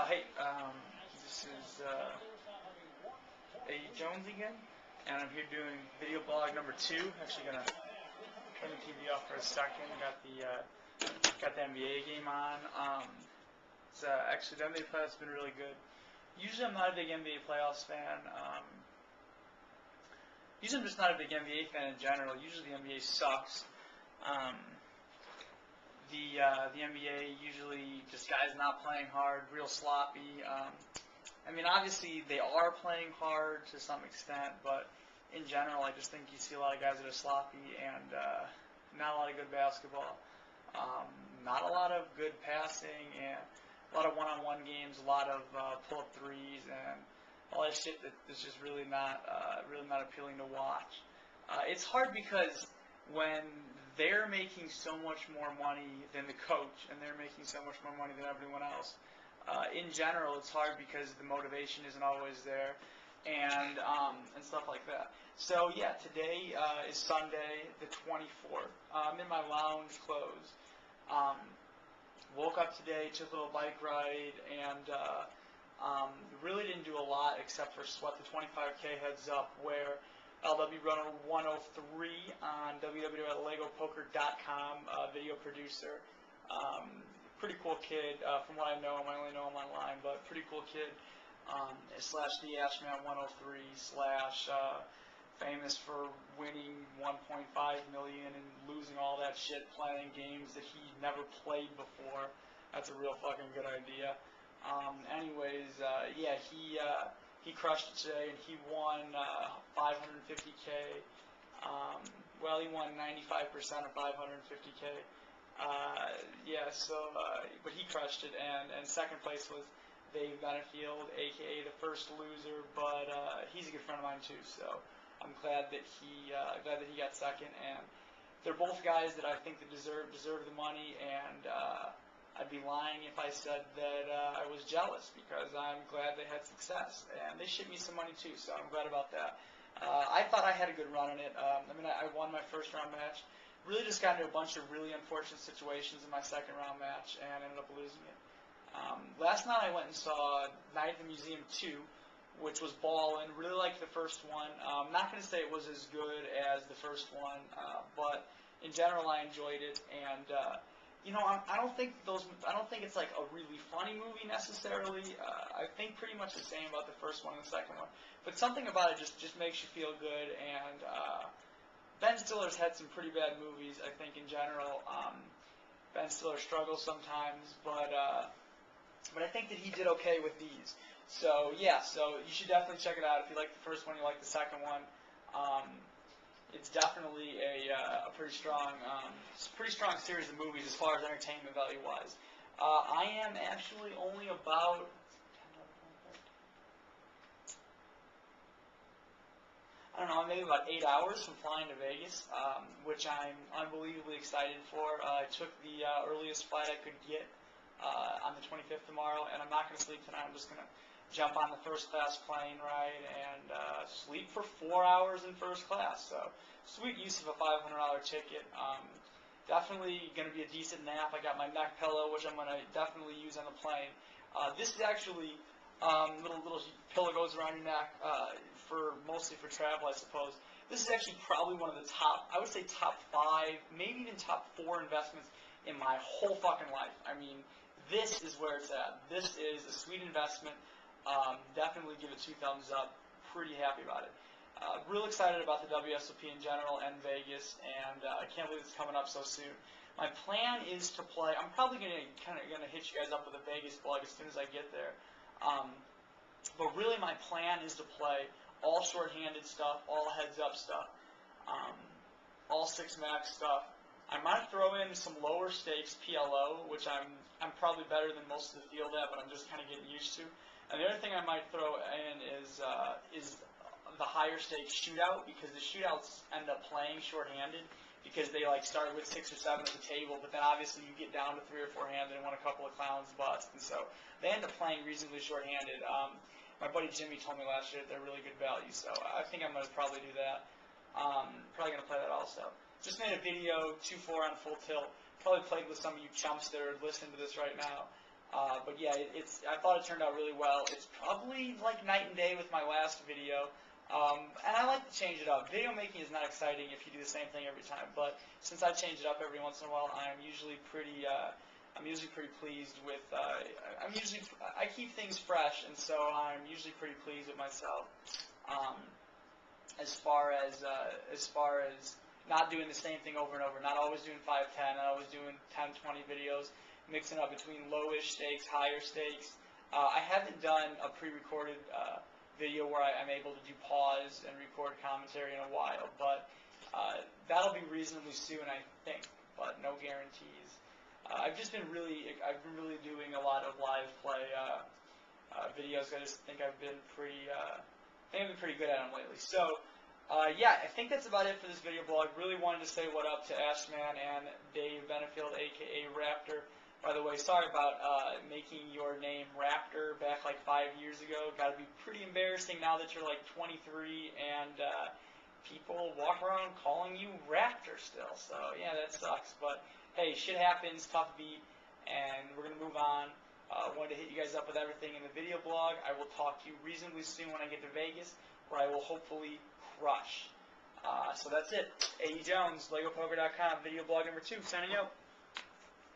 This is aejones again, and I'm here doing video blog number 2. Actually gonna turn the TV off for a second. Got the NBA game on. Actually the NBA playoffs have been really good. Usually I'm not a big NBA playoffs fan. Usually I'm just not a big NBA fan in general. Usually the NBA sucks. The NBA usually just guys not playing hard, real sloppy. I mean, obviously they are playing hard to some extent, but in general, I just think you see a lot of guys that are sloppy and not a lot of good basketball. Not a lot of good passing and a lot of one-on-one games, a lot of pull-up threes and all that shit that's just really not appealing to watch. It's hard because when they're making so much more money than the coach, and they're making so much more money than everyone else. In general, it's hard because the motivation isn't always there, and stuff like that. So yeah, today is Sunday, the 24th. I'm in my lounge clothes. Woke up today, took a little bike ride, and really didn't do a lot except for sweat the 25K heads up where LW Runner 103 on www.legopoker.com, video producer. Pretty cool kid, from what I know him. I only know him online, but pretty cool kid. Slash the Ashman 103 slash famous for winning 1.5 million and losing all that shit playing games that he never played before. That's a real fucking good idea. Yeah, he crushed it today, and he won 550K. Well, he won 95% of 550K. But he crushed it, and second place was Dave Benefield, aka the first loser. But he's a good friend of mine too, so I'm glad that he got second. And they're both guys that I think that deserve the money, and I'd be lying if I said that I was jealous, because I'm glad they had success. And they shipped me some money too, so I'm glad about that. I thought I had a good run in it. I won my first round match. Really just got into a bunch of really unfortunate situations in my second round match and ended up losing it. Last night I went and saw Night at the Museum 2, which was ballin'. Really liked the first one. I'm not going to say it was as good as the first one, but in general I enjoyed it. And I don't think it's like a really funny movie necessarily. I think pretty much the same about the first one and the second one. But something about it just makes you feel good. And Ben Stiller's had some pretty bad movies, I think, in general. Ben Stiller struggles sometimes, but I think that he did okay with these. So yeah, so you should definitely check it out if you like the first one, you like the second one. It's definitely a pretty strong series of movies as far as entertainment value wise. I am actually only about maybe about 8 hours from flying to Vegas, which I'm unbelievably excited for. I took the earliest flight I could get on the 25th tomorrow, and I'm not going to sleep tonight. I'm just going to jump on the first class plane ride and sleep for 4 hours in first class. So sweet use of a $500 ticket. Definitely going to be a decent nap. I got my neck pillow, which I'm going to definitely use on the plane. This is actually little pillow goes around your neck mostly for travel, I suppose. This is actually probably one of the top, I would say top 5, maybe even top 4 investments in my whole fucking life. I mean, this is where it's at. This is a sweet investment. Definitely give it 2 thumbs up. Pretty happy about it. Real excited about the WSOP in general and Vegas, and I can't believe it's coming up so soon. My plan is to play. I'm probably gonna hit you guys up with a Vegas blog as soon as I get there. But really, my plan is to play all short-handed stuff, all heads-up stuff, all 6-max stuff. I might throw in some lower stakes PLO, which I'm probably better than most of the field at, but I'm just kind of getting used to. And the other thing I might throw in is the higher stakes shootout, because the shootouts end up playing short-handed because they start with 6 or 7 at the table, but then obviously you get down to 3 or 4-handed and want a couple of clowns bust, and so they end up playing reasonably short-handed. My buddy Jimmy told me last year that they're really good value, so I think I'm going to probably do that. Probably going to play that also. Just made a video, 2-4 on full tilt. Probably played with some of you chumps that are listening to this right now. But yeah, I thought it turned out really well. It's probably like night and day with my last video. And I like to change it up. Video making is not exciting if you do the same thing every time, but since I change it up every once in a while, I'm usually pretty pleased with, I keep things fresh, and so I'm usually pretty pleased with myself. As far as not doing the same thing over and over, not always doing 5, 10, not always doing 10, 20 videos, mixing up between lowish stakes, higher stakes. I haven't done a pre-recorded video where I'm able to do pause and record commentary in a while, but that'll be reasonably soon, I think, but no guarantees. I've been really doing a lot of live play videos. I just think I've been pretty good at them lately. So, yeah, I think that's about it for this video blog. Really wanted to say what up to Ashman and Dave Benefield, aka Raptor. By the way, sorry about making your name Raptor back like 5 years ago. Got to be pretty embarrassing now that you're like 23 and people walk around calling you Raptor still. So yeah, that sucks. But hey, shit happens. Tough beat, and we're gonna move on. Wanted to hit you guys up with everything in the video blog. I will talk to you reasonably soon when I get to Vegas, where I will hopefully crush. So that's it. aejones, LegoPoker.com, video blog number 2, signing out.